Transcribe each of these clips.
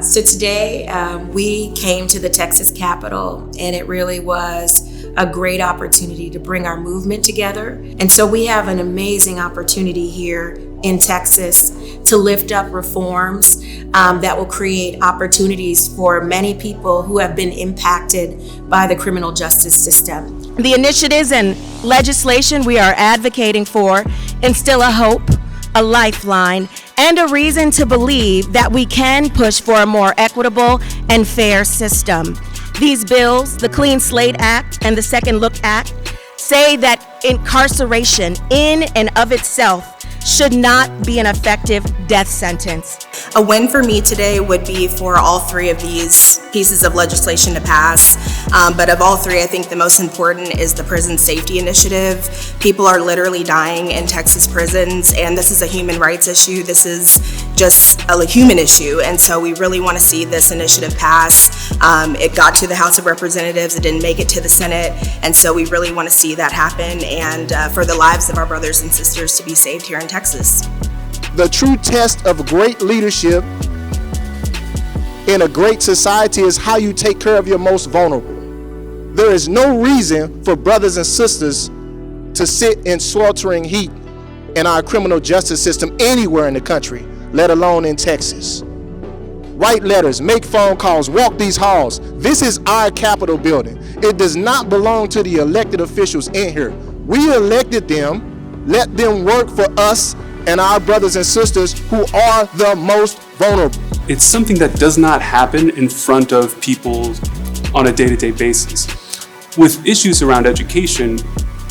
So today we came to the Texas Capitol, and it really was a great opportunity to bring our movement together. And so we have an amazing opportunity here in Texas to lift up reforms that will create opportunities for many people who have been impacted by the criminal justice system. The initiatives and legislation we are advocating for instill a hope, a lifeline, and a reason to believe that we can push for a more equitable and fair system. These bills, the Clean Slate Act and the Second Look Act, say that incarceration in and of itself should not be an effective death sentence. A win for me today would be for all three of these pieces of legislation to pass. But of all three, I think the most important is the Prison Safety Initiative. People are literally dying in Texas prisons, and this is a human rights issue. This is just a human issue, and so we really want to see this initiative pass. It got to the House of Representatives, it didn't make it to the Senate, and so we really want to see that happen and for the lives of our brothers and sisters to be saved here in Texas. The true test of great leadership in a great society is how you take care of your most vulnerable. There is no reason for brothers and sisters to sit in sweltering heat in our criminal justice system anywhere in the country, let alone in Texas. Write letters, make phone calls, walk these halls. This is our Capitol building. It does not belong to the elected officials in here. We elected them, let them work for us and our brothers and sisters who are the most vulnerable. It's something that does not happen in front of people on a day-to-day basis. With issues around education,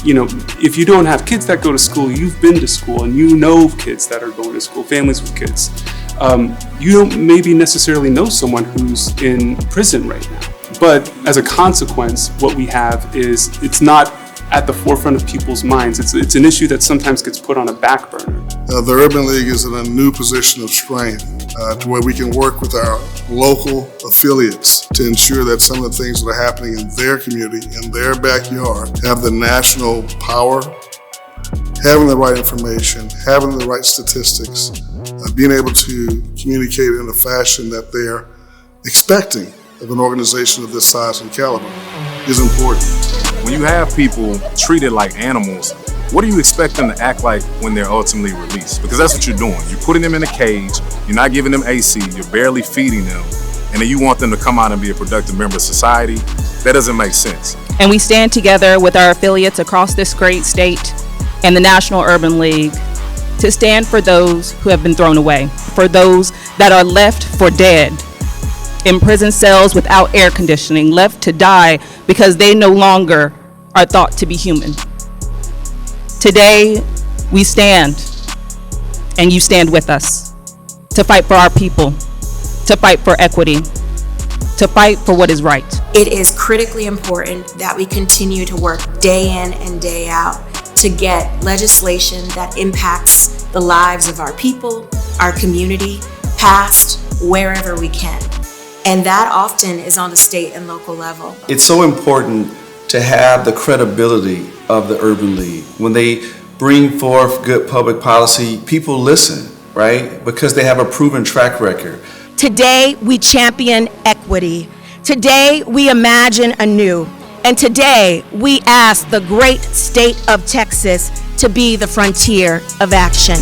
if you don't have kids that go to school, you've been to school and you know kids that are going to school, families with kids. You don't maybe necessarily know someone who's in prison right now. But as a consequence, what we have is it's not at the forefront of people's minds. It's an issue that sometimes gets put on a back burner. The Urban League is in a new position of strength to where we can work with our local affiliates to ensure that some of the things that are happening in their community, in their backyard, have the national power, having the right information, having the right statistics, being able to communicate in a fashion that they're expecting of an organization of this size and caliber is important. When you have people treated like animals, what do you expect them to act like when they're ultimately released? Because that's what you're doing. You're putting them in a cage, you're not giving them AC, you're barely feeding them, and then you want them to come out and be a productive member of society. That doesn't make sense. And we stand together with our affiliates across this great state and the National Urban League to stand for those who have been thrown away, for those that are left for dead, in prison cells without air conditioning, left to die because they no longer are thought to be human. Today, we stand, and you stand with us, to fight for our people, to fight for equity, to fight for what is right. It is critically important that we continue to work day in and day out to get legislation that impacts the lives of our people, our community, passed wherever we can. And that often is on the state and local level. It's so important to have the credibility of the Urban League. When they bring forth good public policy, people listen, right? Because they have a proven track record. Today, we champion equity. Today, we imagine anew. And today, we ask the great state of Texas to be the frontier of action.